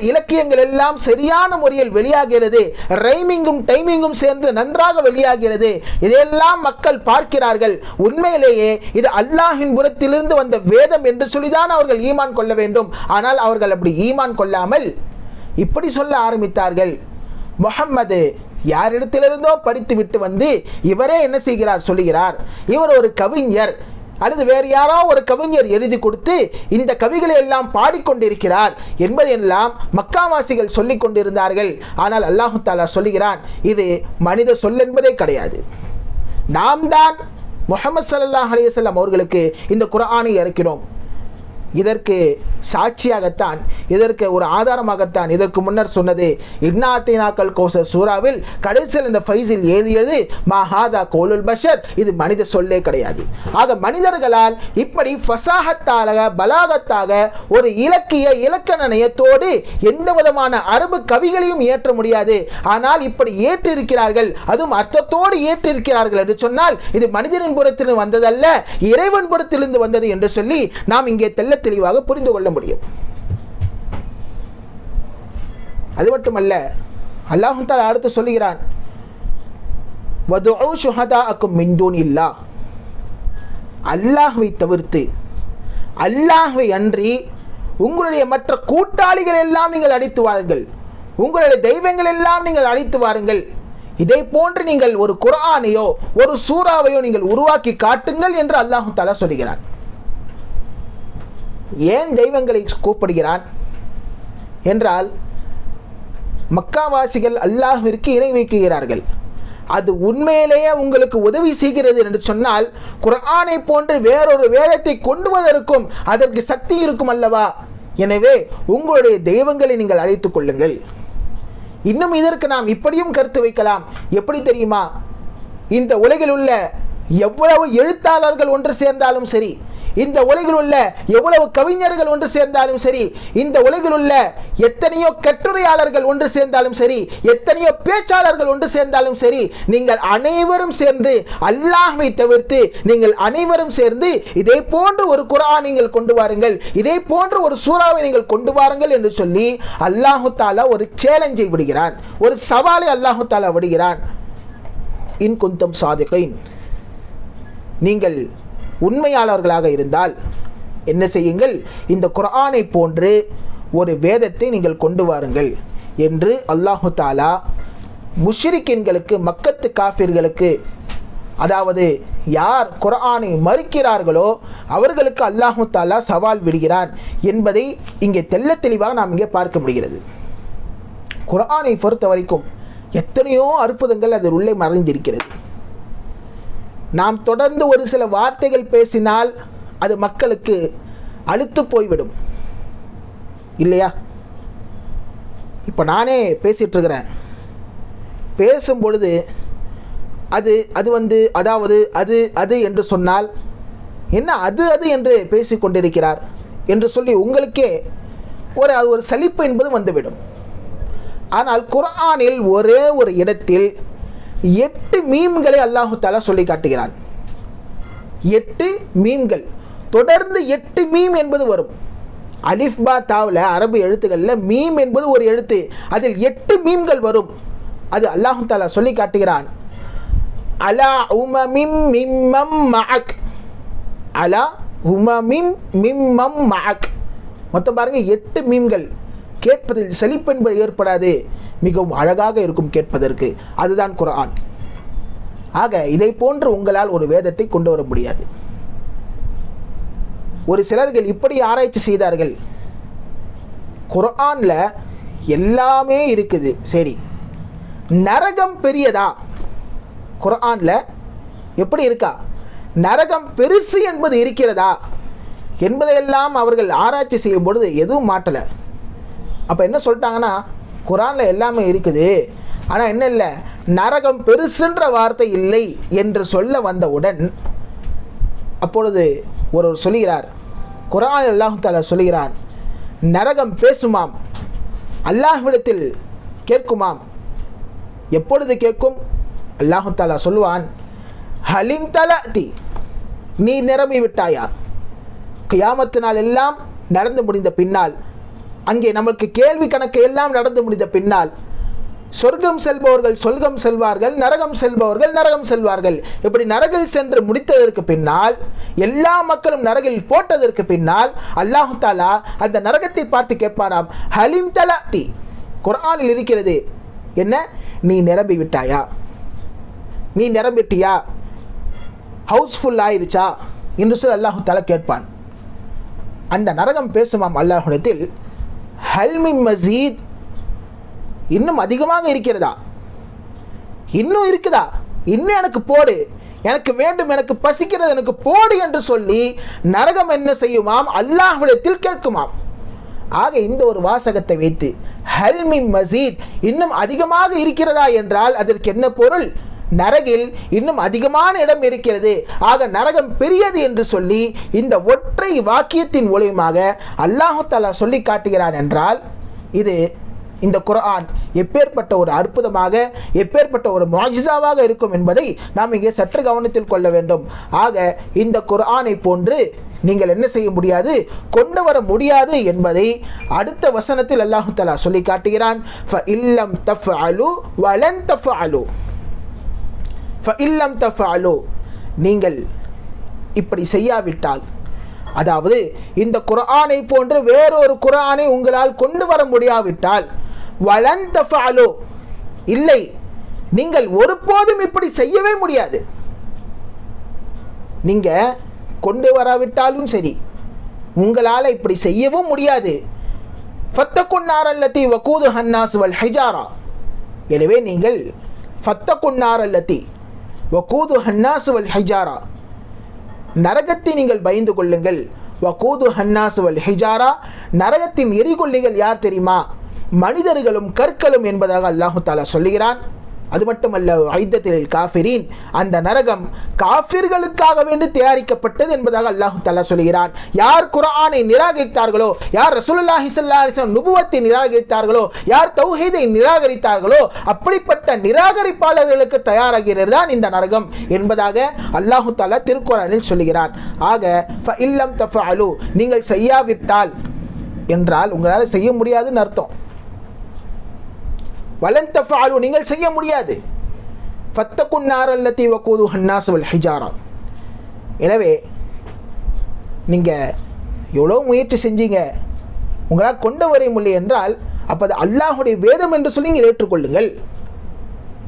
S2: இலக்கியங்கள் எல்லாம் சரியான முறையில் வெளியாகிறது. ரைமிங்கும் டைமிங்கும் சேர்ந்து நன்றாக வெளியாகிறது. இதையெல்லாம் மக்கள் பார்க்கிறார்கள். உண்மையிலேயே இது அல்லாஹின் புறத்திலிருந்து வந்த வேதம் என்று சொல்லிதான் அவர்கள் ஈமான் கொள்ள வேண்டும். ஆனால் அவர்கள் அப்படி ஈமான் கொள்ளாமல் இப்படி சொல்ல ஆரம்பித்தார்கள், முஹம்மது யாரிடத்திலிருந்தோ படித்து விட்டு வந்து இவரே என்ன செய்கிறார் சொல்லுகிறார், இவர் ஒரு கவிஞர் அல்லது வேறு யாரோ ஒரு கவிஞர் எழுதி கொடுத்து இந்த கவிகளை எல்லாம் பாடிக்கொண்டிருக்கிறார் என்பதையெல்லாம் மக்காவாசிகள் சொல்லிக் கொண்டிருந்தார்கள். ஆனால் அல்லாஹு தஆலா சொல்லுகிறான், இது மனித சொல் என்பதே கிடையாது. நாம் தான் முஹம்மது ஸல்லல்லாஹு அலைஹி வஸல்லம் அவர்களுக்கு இந்த குர்ஆனை இறக்கினோம். இதற்கு சாட்சியாகத்தான், இதற்கு ஒரு ஆதாரமாகத்தான் இதற்கு முன்னர் சொன்னது இன்னாத்தினாக்கல் கௌசர் சூறாவில் கடைசியில் இந்த ஃபைஸில் எழுதியது மஹாதா கௌலுல் பஷர், இது மனித சொல்லே கிடையாது. ஆக மனிதர்களால் இப்படி ஃபசாஹத்தாக பலாகத்தாக ஒரு இலக்கண நயத்தோடு எந்த விதமான அரபு கவிகளையும் ஏற்ற முடியாது. ஆனால் இப்படி ஏற்றிருக்கிறார்கள், அதுவும் அர்த்தத்தோடு ஏற்றிருக்கிறார்கள் என்று சொன்னால் இது மனிதனின் புறத்திலிருந்து வந்ததல்ல, இறைவன் புறத்திலிருந்து வந்தது என்று சொல்லி நாம் இங்கே தெல்ல தெளிவாக புரிந்து கொள்ள முடியும். அது மட்டுமல்ல, அல்லாஹ் தஆலா அடுத்து சொல்லுகிறான், வதுஉ ஷுஹதாஅக்கும் மின் தூனில்லாஹ், அல்லாஹ்வை தவிர்த்து, அல்லாஹ்வை அன்றி உங்களுடைய மற்ற கூட்டாளிகள் எல்லாம் நீங்கள் அழைத்து வாருங்கள், உங்களுடைய தெய்வங்கள் எல்லாம் நீங்கள் அழைத்து வாருங்கள். இதை போன்று நீங்கள் ஒரு குர்ஆனையோ ஒரு சூறாவையோ நீங்கள் உருவாக்கி காட்டுங்கள் என்று அல்லாஹ் தஆலா சொல்கிறான். ஏன் தெய்வங்களை கூப்பிடுகிறான் என்றால், மக்காவாசிகள் அல்லாஹ்விற்கு இணை வைக்கிறார்கள். அது உண்மையிலேயே உங்களுக்கு உதவி செய்கிறது என்று சொன்னால் குர்ஆனை போன்று வேறொரு வேதத்தை கொண்டுவதற்கும் அதற்கு சக்தி இருக்கும் அல்லவா? எனவே உங்களுடைய தெய்வங்களை நீங்கள் அழைத்துக் கொள்ளுங்கள். இன்னும் இதற்கு நாம் இப்படியும் கருத்து வைக்கலாம். எப்படி தெரியுமா? இந்த உலகில் உள்ள எவ்வளவு எழுத்தாளர்கள் ஒன்று சேர்ந்தாலும் சரி, இந்த உலகில் உள்ள எவ்வளவு கவிஞர்கள் ஒன்று சேர்ந்தாலும் சரி, இந்த உலகில் உள்ள எத்தனையோ கட்டுரையாளர்கள் ஒன்று சேர்ந்தாலும் சரி, எத்தனையோ பேச்சாளர்கள் ஒன்று சேர்ந்தாலும் சரி, நீங்கள் அனைவரும் சேர்ந்து அல்லாஹ்வை தவிர்த்து நீங்கள் அனைவரும் சேர்ந்து இதே போன்று ஒரு குர்ஆன் நீங்கள் கொண்டு வாருங்கள், இதே போன்ற ஒரு சூறாவை நீங்கள் கொண்டு வாருங்கள் என்று சொல்லி அல்லாஹு தஆலா ஒரு சேலஞ்சை விடுகிறான், ஒரு சவாலை அல்லாஹு தஆலா விடுகிறான். இன் குந்தும் சாதிகீன், நீங்கள் உண்மையாளர்களாக இருந்தால் என்ன செய்யுங்கள், இந்த குர்ஆனை போன்று ஒரு வேதத்தை நீங்கள் கொண்டு வாருங்கள் என்று அல்லாஹு தஆலா முஷ்ரிக்கீன்களுக்கு, மக்கத்து காஃபிர்களுக்கு, அதாவது யார் குர்ஆனை மறுக்கிறார்களோ அவர்களுக்கு அல்லாஹு தஆலா சவால் விடுகிறான் என்பதை இங்கே தெள்ள தெளிவாக நாம் இங்கே பார்க்க முடிகிறது. குர்ஆனை பொறுத்த வரைக்கும் எத்தனையோ அற்புதங்கள் அதில் உள்ளே மறைந்திருக்கிறது. நாம் தொடர்ந்து ஒரு சில வார்த்தைகள் பேசினால் அது மக்களுக்கு அலுத்து போய்விடும் இல்லையா? இப்போ நானே பேசிகிட்டு இருக்கிறேன், பேசும் பொழுது அது அதாவது அது என்று சொன்னால் என்ன அது என்று பேசிக்கொண்டிருக்கிறார் என்று சொல்லி உங்களுக்கே ஒரு சலிப்பு என்பது வந்துவிடும். ஆனால் குர்ஆனில் ஒரே ஒரு இடத்தில் 8 மீம்களை அல்லாஹு தஆலா சொல்லி காட்டுகிறான். 8 மீம்கள், தொடர்ந்து 8 மீம் என்பது வரும். அலிஃப் பா தாவில் அரபு எழுத்துக்களில் மீம் என்பது ஒரு எழுத்து, அதில் 8 மீம்கள் வரும். அது அல்லாஹு தஆலா சொல்லி காட்டுகிறான். அலா உமமிம் மிம்மம் மஅக், அலா உமமிம் மிம்மம் மஅக். மொத்தம் பாருங்க 8 மீம்கள். கேட்பதில் சலிப்பு என்பது ஏற்படாது, மிகவும் அழகாக இருக்கும் கேட்பதற்கு. அதுதான் குர்ஆன். ஆக இதை போன்று உங்களால் ஒரு வேதத்தை கொண்டு வர முடியாது. ஒரு சிலர்கள் இப்படி ஆராய்ச்சி செய்தார்கள், குர்ஆன்ல எல்லாமே இருக்குது, சரி நரகம் பெரியதா? குர்ஆன்ல எப்படி இருக்கா? நரகம் பெருசு என்பது இருக்கிறதா என்பதையெல்லாம் அவர்கள் ஆராய்ச்சி செய்யும் பொழுது எதுவும் மாட்டலை. அப்போ என்ன சொல்லிட்டாங்கன்னா, குர்ஆனில் எல்லாமே இருக்குது, ஆனால் என்ன இல்லை, நரகம் பெருசுன்ற வார்த்தை இல்லை என்று சொல்ல வந்தவுடன் அப்பொழுது ஒருவர் சொல்கிறார், குர்ஆனில் அல்லாஹ் தஆலா சொல்கிறான், நரகம் பேசுமாம், அல்லாஹ்விடத்தில் கேட்குமாம். எப்பொழுது கேட்கும்? அல்லாஹ் தஆலா சொல்லுவான், ஹலிம் தலதி, நீ நிரம்பி விட்டாயா? கியாமத்து நாள் எல்லாம் நடந்து முடிந்த பின்னால், அங்கே நமக்கு கேள்வி கணக்கு எல்லாம் நடந்து முடிந்த பின்னால், சொர்க்கம் செல்பவர்கள் சொர்க்கம் செல்வார்கள், நரகம் செல்பவர்கள் நரகம் செல்வார்கள். இப்படி நரகில் சென்று முடித்ததற்கு பின்னால், எல்லா மக்களும் நரகில் போட்டதற்கு பின்னால் அல்லாஹு தஆலா அந்த நரகத்தை பார்த்து கேட்பானாம், ஹலிம் தலதி, குர்ஆனில் இருக்கிறது, என்ன நீ நிரம்பி விட்டாயா? நீ நிரம்பிட்டியா? ஹவுஸ்ஃபுல் ஆயிருச்சா என்று சொல்லி அல்லாஹு தஆலா கேட்பான். அந்த நரகம் பேசுமாம் அல்லாஹ்விடத்தில், ஹல்மி மசீத், இன்னும் அதிகமாக இருக்கிறதா? இன்னும் இருக்குதா? இன்னும் எனக்கு போடு, எனக்கு வேண்டும், எனக்கு பசிக்கிறது, எனக்கு போடு என்று சொல்லி நரகம் என்ன செய்யுமாம்? அல்லாஹ்விடத்தில் கேட்குமாம். ஆக இந்த ஒரு வாசகத்தை வைத்து ஹல்மி மசீத், இன்னும் அதிகமாக இருக்கிறதா என்றால் அதற்கு என்ன பொருள்? நரகில் இன்னும் அதிகமான இடம் இருக்கிறது, ஆக நரகம் பெரியது என்று சொல்லி இந்த ஒற்றை வாக்கியத்தின் மூலமாக அல்லாஹு தஆலா சொல்லி காட்டுகிறான் என்றால், இது இந்த குர்ஆன் எப்பேற்பட்ட ஒரு அற்புதமாக, எப்பேற்பட்ட ஒரு முஅஜிஸாவாக இருக்கும் என்பதை நாம் இங்கே சற்று கவனத்தில் கொள்ள வேண்டும். ஆக இந்த குர்ஆனை போன்று நீங்கள் என்ன செய்ய முடியாது, கொண்டு வர முடியாது என்பதை அடுத்த வசனத்தில் அல்லாஹு தஆலா சொல்லி காட்டுகிறான். ஃபஇல்லம் தஃஅலு வலன் தஃஅலு, ஃபஇல்லம் தஃஅலு, நீங்கள் இப்படி செய்யாவிட்டால், அதாவது இந்த குர்ஆனை போன்று வேறொரு குர்ஆனை உங்களால் கொண்டு வர முடியாவிட்டால், வலன் தஃஅலு, இல்லை நீங்கள் ஒருபோதும் இப்படி செய்யவே முடியாது. நீங்க கொண்டு வராவிட்டாலும் சரி, உங்களால் இப்படி செய்யவும் முடியாது. ஃபத்தகுன் நார் அல்லதி வகூதுஹன் நாஸ் வல் ஹிஜாரா, எனவே நீங்கள் ஃபத்தகுன்னார் அல்லதி வகூது ஹன்னாசு வல் ஹிஜாரா, நரகத்தை நீங்கள் பயந்து கொள்ளுங்கள். வகூது ஹன்னாசு வல் ஹிஜாரா, நரகத்தின் எரிகொள்ளிகள் யார் தெரியுமா? மனிதர்களும் கற்களும் என்பதாக அல்லாஹு தாலா சொல்லுகிறான். அது மட்டுமல்ல, ஐத்தத்தில் காஃபிரீன், அந்த நரகம் காஃபிர்களுக்காக வேண்டி தயாரிக்கப்பட்டது என்பதாக அல்லாஹு தஆலா சொல்கிறான். யார் குர்ஆனை நிராகரித்தார்களோ, யார் ரசூலுல்லாஹி ஸல்லல்லாஹு அலைஹி வஸல்லம் நுபுவத்தை நிராகரித்தார்களோ, யார் தௌஹீதை நிராகரித்தார்களோ, அப்படிப்பட்ட நிராகரிப்பாளர்களுக்கு தயாராகிறது தான் இந்த நரகம் என்பதாக அல்லாஹு தஆலா திருக்குர்ஆனில் சொல்கிறான். ஆக ஃபஇல்லம் தஃஅலு, நீங்கள் செய்யாவிட்டால் என்றால் உங்களால் செய்ய முடியாதுன்னு அர்த்தம். வலன் தஃஅலு, நீங்கள் செய்ய முடியாது. ஃபத்தகுன் நார் அல்லதி வகூதுஹா அன்னாஸ் வல் ஹிஜாரா. எனவே நீங்கள் எவ்வளோ முயற்சி செஞ்சீங்க, உங்களால் கொண்டு வர முடியலை என்றால் அப்போ அது அல்லாஹுடைய வேதம் என்று சொல்லி நீங்கள் ஏற்றுக்கொள்ளுங்கள்.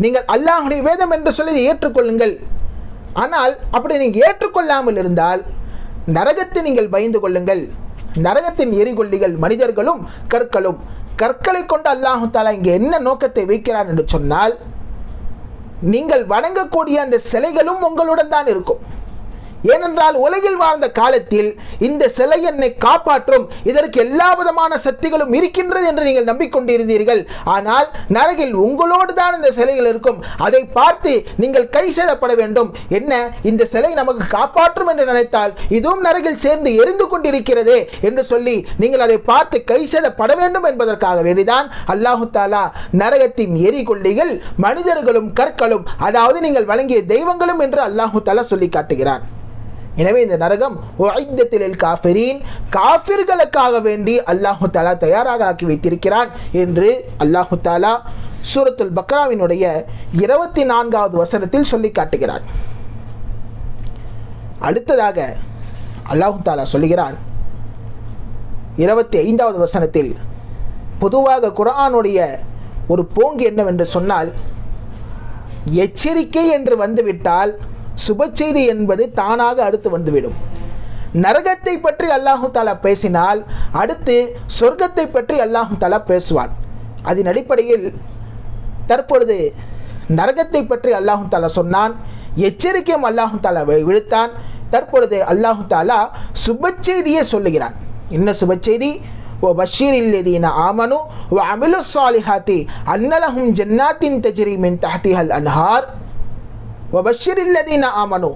S2: நீங்கள் அல்லாஹுடைய வேதம் என்று சொல்லி ஏற்றுக்கொள்ளுங்கள். ஆனால் அப்படி நீங்கள் ஏற்றுக்கொள்ளாமல் இருந்தால் நரகத்தை நீங்கள் பயந்து கொள்ளுங்கள். நரகத்தின் எரிகொல்லிகள் மனிதர்களும் கற்களும். கற்களை கொண்டு அல்லாஹு தஆலா இங்கே என்ன நோக்கத்தை வைக்கிறார் என்று சொன்னால், நீங்கள் வணங்கக்கூடிய அந்த சிலைகளும் உங்களுடன் தான் இருக்கும். ஏனென்றால் உலகில் வாழ்ந்த காலத்தில் இந்த சிலை என்னை காப்பாற்றும், இதற்கு எல்லா விதமான சக்திகளும் இருக்கின்றது என்று நீங்கள் நம்பிக்கொண்டிருந்தீர்கள். ஆனால் நரகில் உங்களோடு தான் இந்த சிலைகள் இருக்கும். அதை பார்த்து நீங்கள் கை சேதப்பட வேண்டும். என்ன, இந்த சிலை நமக்கு காப்பாற்றும் என்று நினைத்தால் இதுவும் நரகில் சேர்ந்து எரிந்து கொண்டிருக்கிறதே என்று சொல்லி நீங்கள் அதை பார்த்து கை சேதப்பட வேண்டும் என்பதற்காக வேண்டிதான் அல்லாஹு தஆலா நரகத்தின் எரிகொல்லிகள் மனிதர்களும் கற்களும், அதாவது நீங்கள் வழங்கிய தெய்வங்களும் என்று அல்லாஹு தஆலா சொல்லி காட்டுகிறான். எனவே இந்த நரகம் உஇத்தத்தில் காஃபிரீன், காஃபிர்களுக்காக வேண்டி அல்லாஹு தஆலா தயாராக ஆக்கி வைத்திருக்கிறான் என்று அல்லாஹு தஆலா சூரத்துல் பக்ராவினுடைய 24வது வசனத்தில் சொல்லி காட்டுகிறான். அடுத்ததாக அல்லாஹு தஆலா சொல்லுகிறான் 25வது வசனத்தில், பொதுவாக குர்ஆனுடைய ஒரு போங்கு என்னவென்று சொன்னால், எச்சரிக்கை என்று வந்துவிட்டால் சுப செய்தி என்பது தானாக அடுத்து வந்துவிடும். நரகத்தை பற்றி அல்லாஹு தஆலா பேசினால் அடுத்து சொர்க்கத்தை பற்றி அல்லாஹு தஆலா பேசுவான். அதன் அடிப்படையில் தற்பொழுது நரகத்தை பற்றி அல்லாஹு தஆலா சொன்னான், எச்சரிக்கையும் அல்லாஹு தஆலா விடுத்தான். தற்பொழுது அல்லாஹு தஆலா சுப செய்தியை சொல்லுகிறான். என்ன சுப செய்தி? வபஷ்ஷிரில் லதீன ஆமனு வஅமிலுஸ் ஸாலிஹாத்தி அன்ன லஹும் ஜன்னாத்தின் தஜ்ரி மின் தஹ்திஹல் அன்ஹார். வபஷ்ஷிரில் லதீன ஆமனு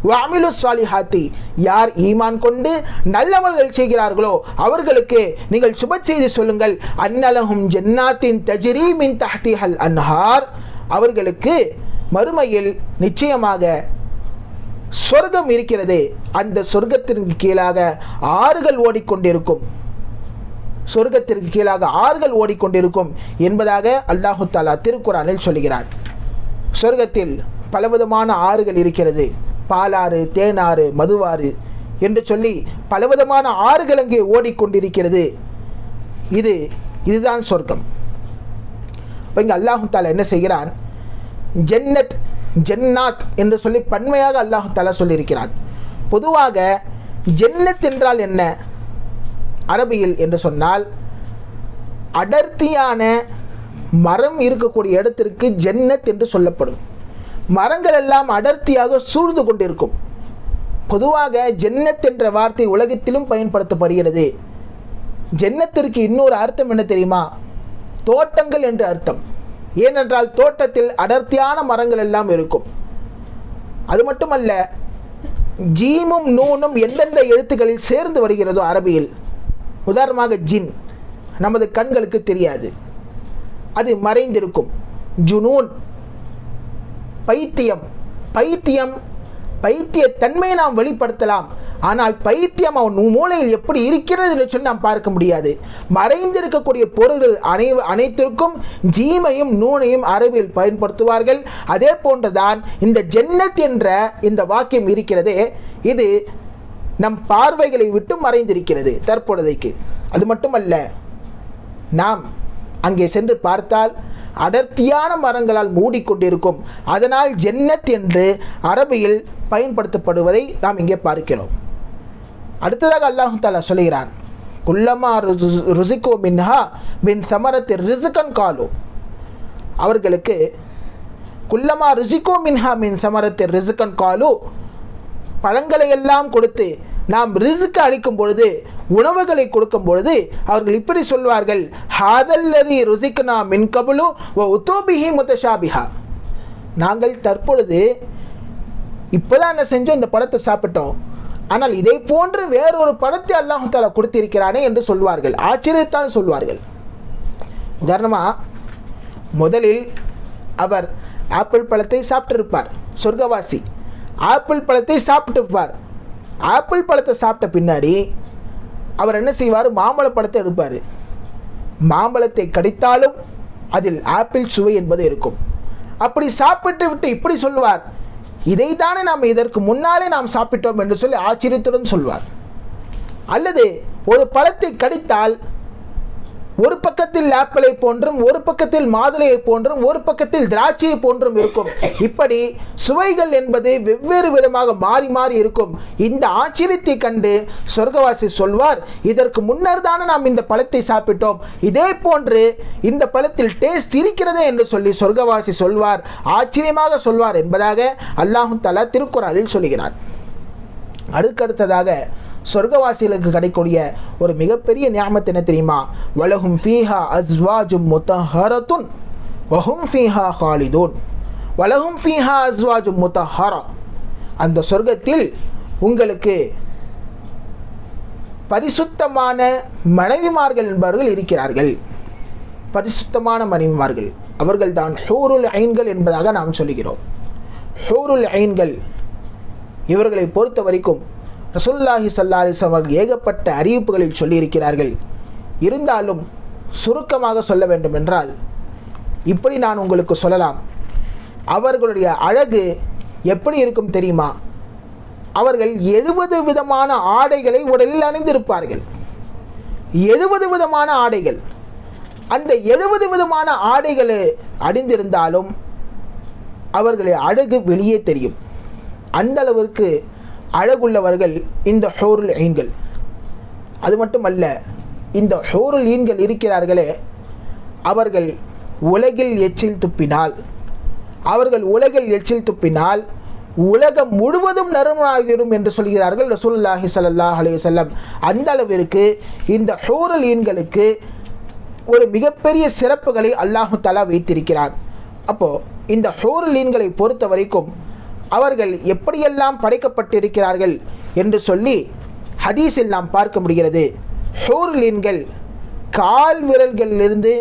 S2: வஅமிலுஸ் ஸாலிஹாத்தி, யார் ஈமான் கொண்டு நல்லவர்கள் செய்கிறார்களோ அவர்களுக்கு நீங்கள் சுப செய்தி சொல்லுங்கள். அன்ன லஹும் ஜன்னாத்தின் தஜ்ரி மின் தஹ்திஹல் அன்ஹார், அவர்களுக்கு மறுமையில் நிச்சயமாக சொர்க்கம் இருக்கிறது. அந்த சொர்க்கத்திற்கு கீழாக ஆறுகள் ஓடிக்கொண்டிருக்கும். சொர்க்கத்திற்கு கீழாக ஆறுகள் ஓடிக்கொண்டிருக்கும் என்பதாக அல்லாஹு தஆலா திருக்குர்ஆனில் சொல்கிறான். சொர்க்கத்தில் பலவிதமான ஆறுகள் இருக்கிறது. பாலாறு, தேனாறு, மதுவாறு என்று சொல்லி பலவிதமான ஆறுகள் அங்கே ஓடிக்கொண்டிருக்கிறது. இதுதான் சொர்க்கம். இப்போ இங்கே அல்லாஹு தஆலா என்ன செய்கிறான்? ஜன்னத், ஜன்னாத் என்று சொல்லி பன்மையாக அல்லாஹு தஆலா சொல்லியிருக்கிறான். பொதுவாக ஜன்னத் என்றால் என்ன அரபியில் என்று சொன்னால், அடர்த்தியான மரம் இருக்கக்கூடிய இடத்திற்கு ஜன்னத் என்று சொல்லப்படும். மரங்கள் எல்லாம் அடர்த்தியாக சூழ்ந்து கொண்டிருக்கும். பொதுவாக ஜன்னத் என்ற வார்த்தை உலகத்திலும் பயன்படுத்தப்படுகிறது. ஜன்னத்திற்கு இன்னொரு அர்த்தம் என்ன தெரியுமா? தோட்டங்கள் என்று அர்த்தம். ஏனென்றால் தோட்டத்தில் அடர்த்தியான மரங்கள் எல்லாம் இருக்கும். அது மட்டுமல்ல, ஜீமும் நூனும் எந்தெந்த எழுத்துக்களில் சேர்ந்து வருகிறதோ அரபியில், உதாரணமாக ஜின் நமது கண்களுக்கு தெரியாது, அது மறைந்திருக்கும். ஜுனூன் பைத்தியம், பைத்தியத்தன்மையை நாம் வெளிப்படுத்தலாம். ஆனால் பைத்தியம் அவன் மூளையில் எப்படி இருக்கிறது என்று சொல்லி நாம் பார்க்க முடியாது. மறைந்திருக்கக்கூடிய பொருள்கள் அனைத்திற்கும் ஜீமையும் நூனையும் அரபியில் பயன்படுத்துவார்கள். அதே போன்றுதான் இந்த ஜன்னத் என்ற இந்த வாக்கியம் இருக்கிறதே, இது நம் பார்வைகளை விட்டு மறைந்திருக்கிறது தற்பொழுதைக்கு. அது மட்டுமல்ல, நாம் அங்கே சென்று பார்த்தால் அடர்த்தியான மரங்களால் மூடிக்கொண்டிருக்கும். அதனால் ஜன்னத் என்று அரபியில் பயன்படுத்தப்படுவதை நாம் இங்கே பார்க்கிறோம். அடுத்ததாக அல்லாஹு தஆலா சொல்கிறான், குல்லமா ருசிகோ மின்ஹா மின் சமரத்தி ரிஸ்கன் காலு, அவர்களுக்கு குல்லமா ரிசிகோ மின்ஹா மின் சமரத்து ரிசுக்கன் காலு, பழங்களை எல்லாம் கொடுத்து நாம் ரிசுக்கு அளிக்கும் பொழுது, உணவுகளை கொடுக்கும் பொழுது அவர்கள் இப்படி சொல்வார்கள், ஹாதல்லதி ருசிக்னா மின் கபுலு வ உத்தூபிஹி முத்தஷாபிஹா, நாங்கள் தற்பொழுது இப்போதான் என்ன செஞ்சோம், இந்த பழத்தை சாப்பிட்டோம், ஆனால் இதை போன்று வேறொரு பழத்தை அல்லாஹ் தஆலா கொடுத்திருக்கிறானே என்று சொல்வார்கள், ஆச்சரியத்தால் சொல்வார்கள். உதாரணமாக, முதலில் அவர் ஆப்பிள் பழத்தை சாப்பிட்டிருப்பார், சொர்க்கவாசி ஆப்பிள் பழத்தை சாப்பிட்டிருப்பார். ஆப்பிள் பழத்தை சாப்பிட்ட பின்னாடி அவர் என்ன செய்வார், மாம்பழ பழத்தை எடுப்பார். மாம்பழத்தை கடித்தாலும் அதில் ஆப்பிள் சுவை என்பது இருக்கும். அப்படி சாப்பிட்டு விட்டு இப்படி சொல்வார், இதைத்தானே நாம் இதற்கு முன்னாலே நாம் சாப்பிட்டோம் என்று சொல்லி ஆச்சரியத்துடன் சொல்வார். அல்லது ஒரு பழத்தை கடித்தால் ஒரு பக்கத்தில் ஆப்பிளை போன்றும், ஒரு பக்கத்தில் மாதுளையை போன்றும், ஒரு பக்கத்தில் திராட்சையை போன்றும் இருக்கும். இப்படி சுவைகள் என்பது வெவ்வேறு விதமாக மாறி மாறி இருக்கும். இந்த ஆச்சரியத்தை கண்டு சொர்க்கவாசி சொல்வார், இதற்கு முன்னர் தானே நாம் இந்த பழத்தை சாப்பிட்டோம், இதே போன்று இந்த பழத்தில் டேஸ்ட் இருக்கிறதே என்று சொல்லி சொர்க்கவாசி சொல்வார், ஆச்சரியமாக சொல்வார் என்பதாக அல்லாஹ் தஆலா திருக்குர்ஆனில் சொல்கிறார். அடுத்ததாக சொர்க்கவாசிகளுக்கு கிடைக்கக்கூடிய ஒரு மிகப்பெரிய நியாமத் என்ன தெரியுமா, வலஹும் ஃபீஹா அஸ்வாஜும் முத்தஹரத்துன் வஹும் ஃபீஹா ஹாலிதூன். வலஹும் ஃபீஹா அஸ்வாஜும் முத்தஹரா, அந்த சொர்க்கத்தில் உங்களுக்கு பரிசுத்தமான மனைவிமார்கள் என்பவர்கள் இருக்கிறார்கள். பரிசுத்தமான மனைவிமார்கள், அவர்கள் தான் ஹூருல் ஐன்கள் என்பதாக நாம் சொல்கிறோம். ஹூருல் ஐன்கள் இவர்களை பொறுத்த வரைக்கும் ரசூலுல்லாஹி ஸல்லல்லாஹு அலைஹி வஸல்லம் அவர்கள் ஏகப்பட்ட அறிவிப்புகளில் சொல்லியிருக்கிறார்கள். இருந்தாலும் சுருக்கமாக சொல்ல வேண்டும் என்றால் இப்படி நான் உங்களுக்கு சொல்லலாம். அவர்களுடைய அழகு எப்படி இருக்கும் தெரியுமா, அவர்கள் 70 விதமான ஆடைகளை உடலில் அணிந்திருப்பார்கள். 70 விதமான ஆடைகள். அந்த 70 விதமான ஆடைகளை அணிந்திருந்தாலும் அவர்களுடைய அழகு வெளியே தெரியும். அந்த அளவிற்கு அழகுள்ளவர்கள் இந்த ஹூருல் ஈன்கள். அது மட்டுமல்ல, இந்த ஹூருல் ஈன்கள் இருக்கிறார்களே, அவர்கள் உலகில் எச்சில் துப்பினால், உலகம் முழுவதும் நறுமணமாகிவிடும் என்று சொல்கிறார்கள் ரசூலுல்லாஹி ஸல்லல்லாஹு அலைஹி வஸல்லம். அந்த அளவிற்கு இந்த ஹூருல் ஈன்களுக்கு ஒரு மிகப்பெரிய சிறப்புகளை அல்லாஹ் தஆலா வைத்திருக்கிறான். அப்போது இந்த ஹூருல் ஈன்களை பொறுத்த வரைக்கும் அவர்கள் எப்படியெல்லாம் படைக்கப்பட்டிருக்கிறார்கள் என்று சொல்லி ஹதீஸில் நாம் பார்க்க முடிகிறது. ஹூருல் ஈன்கள் கால் விரல்களிலிருந்து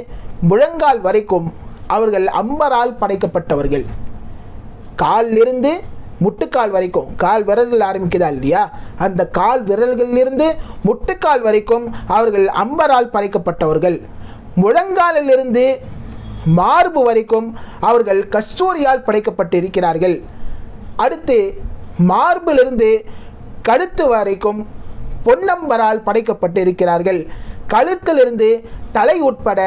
S2: முழங்கால் வரைக்கும் அவர்கள் அம்பரால் படைக்கப்பட்டவர்கள். காலிலிருந்து முட்டுக்கால் வரைக்கும், கால் விரல்கள் ஆரம்பிக்குதா இல்லையா, அந்த கால் விரல்களிலிருந்து முட்டுக்கால் வரைக்கும் அவர்கள் அம்பரால் படைக்கப்பட்டவர்கள். முழங்காலிலிருந்து மார்பு வரைக்கும் அவர்கள் கஸ்தூரியால் படைக்கப்பட்டிருக்கிறார்கள். அடுத்து மார்பிலிருந்து கழுத்து வரைக்கும் பொன்னம்பரால் படைக்கப்பட்டிருக்கிறார்கள். கழுத்திலிருந்து தலை உட்பட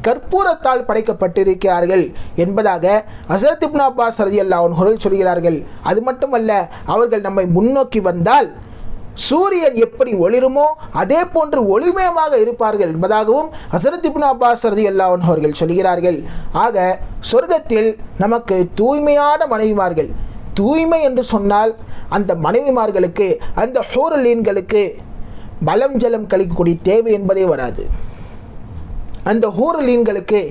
S2: கற்பூரத்தால் படைக்கப்பட்டிருக்கிறார்கள் என்பதாக ஹஸரத் இப்னு அப்பாஸ் ரலியல்லாஹு அன்ஹு சொல்கிறார்கள். அது மட்டுமல்ல, அவர்கள் நம்மை முன்னோக்கி வந்தால் சூரியன் எப்படி ஒளிருமோ அதே போன்று ஒளிமயமாக இருப்பார்கள் என்பதாகவும் ஹஸரத் இப்னு அப்பாஸ் ரலியல்லாஹு அன்ஹு அவர்கள் சொல்கிறார்கள். ஆக சொர்க்கத்தில் நமக்கு தூய்மையான மனைவிமார்கள், தூய்மை என்று சொன்னால் அந்த மனைவிமார்களுக்கு, அந்த ஹூருல் ஈன்களுக்கு பலம் ஜலம் கழிக்கக்கூடிய தேவை என்பதே வராது. அந்த ஹூருல் ஈன்களுக்கு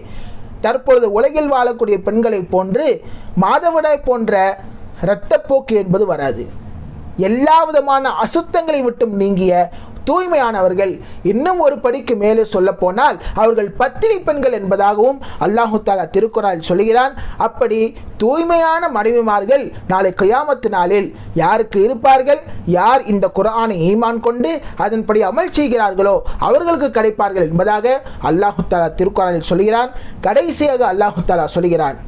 S2: தற்பொழுது உலகில் வாழக்கூடிய பெண்களை போன்று மாதவிடாய் போன்ற இரத்தப்போக்கு என்பது வராது. எல்லா விதமான அசுத்தங்களை விட்டும் நீங்கிய தூய்மையானவர்கள். இன்னும் ஒரு படிக்கு மேலே சொல்ல போனால் அவர்கள் பத்தினி பெண்கள் என்பதாகவும் அல்லாஹு தஆலா திருக்குர்ஆனில் சொல்கிறான். அப்படி தூய்மையான மனைவிமார்கள் நாளை கியாமத் நாளில் யாருக்கு இருப்பார்கள், யார் இந்த குர்ஆனை ஈமான் கொண்டு அதன்படி அமல் செய்கிறார்களோ அவர்களுக்கு கிடைப்பார்கள் என்பதாக அல்லாஹு தஆலா திருக்குர்ஆனில் சொல்கிறான். கடைசியாக அல்லாஹு தஆலா சொல்கிறான்,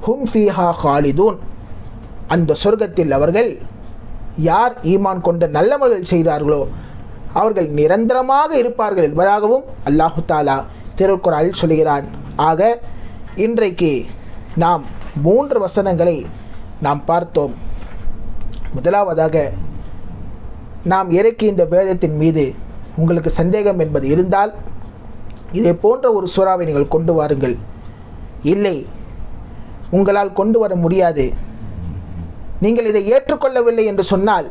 S2: ஹும் ஃபீஹா ஹாலிதூன், அந்த சொர்க்கத்தில் அவர்கள் யார் ஈமான் கொண்ட நல்லமல்கள் செய்கிறார்களோ அவர்கள் நிரந்தரமாக இருப்பார்கள் என்பதாகவும் அல்லாஹு தஆலா திருக்குர்ஆனில் சொல்கிறான். ஆக இன்றைக்கு நாம் 3 வசனங்களை நாம் பார்த்தோம். முதலாவதாக, நாம் இறக்கிய இந்த வேதத்தின் மீது உங்களுக்கு சந்தேகம் என்பது இருந்தால் இதை போன்ற ஒரு சூறாவை நீங்கள் கொண்டு வாருங்கள். இல்லை, உங்களால் கொண்டு வர முடியாது. நீங்கள் இதை ஏற்றுக்கொள்ளவில்லை என்று சொன்னால்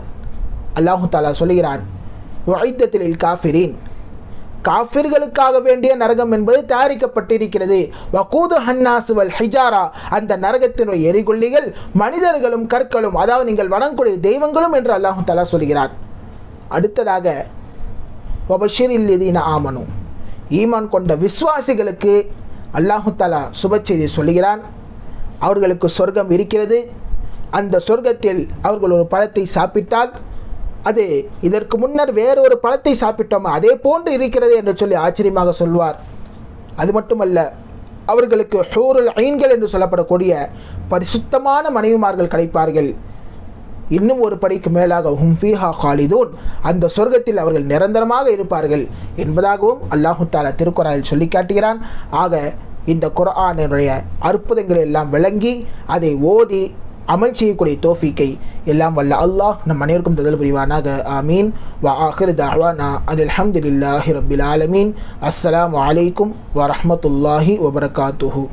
S2: அல்லாஹு தஆலா சொல்கிறான், உஇத்தத்தில் காஃபிரீன், காஃபிர்களுக்காக வேண்டிய நரகம் என்பது தயாரிக்கப்பட்டிருக்கிறது. வகூது ஹன்னாஸ் வல் ஹிஜாரா, அந்த நரகத்தினுடைய எரிகொல்லிகள் மனிதர்களும் கற்களும், அதாவது நீங்கள் வணங்கக்கூடிய தெய்வங்களும் என்று அல்லாஹு தஆலா சொல்கிறான். அடுத்ததாக வபஷிரில் லதீன ஆமனு, ஈமான் கொண்ட விசுவாசிகளுக்கு அல்லாஹு தஆலா சுப செய்தி சொல்கிறான். அவர்களுக்கு சொர்க்கம் இருக்கிறது. அந்த சொர்க்கத்தில் அவர்கள் ஒரு பழத்தை சாப்பிட்டால் அது இதற்கு முன்னர் வேறொரு பழத்தை சாப்பிட்டோமா அதே போன்று இருக்கிறது என்று சொல்லி ஆச்சரியமாக சொல்வார். அது மட்டுமல்ல, அவர்களுக்கு ஹூருல் ஐன்கள் என்று சொல்லப்படக்கூடிய பரிசுத்தமான மனைவிமார்கள் கிடைப்பார்கள். இன்னும் ஒரு படிக்கு மேலாக ஹும் ஃபீஹா காலிதூன், அந்த சொர்க்கத்தில் அவர்கள் நிரந்தரமாக இருப்பார்கள் என்பதாகவும் அல்லாஹு தஆலா திருக்குர்ஆனில் சொல்லி காட்டுகிறான். ஆக இந்த குர்ஆனுடைய அற்புதங்களை எல்லாம் விளங்கி அதை ஓதி அமல் செய்யக்கூடிய தௌஃபீக்கை எல்லாம் வல்ல அல்லாஹ் நம் அனைவருக்கும் தந்தல் புரிவானாக. ஆமீன். வ ஆகிரு தஅவானா அல்ஹம்துலில்லாஹி ரப்பில் ஆலமீன். அஸ்ஸலாமு அலைக்கும் வ ரஹ்மத்துல்லாஹி வ பரகாத்துஹு.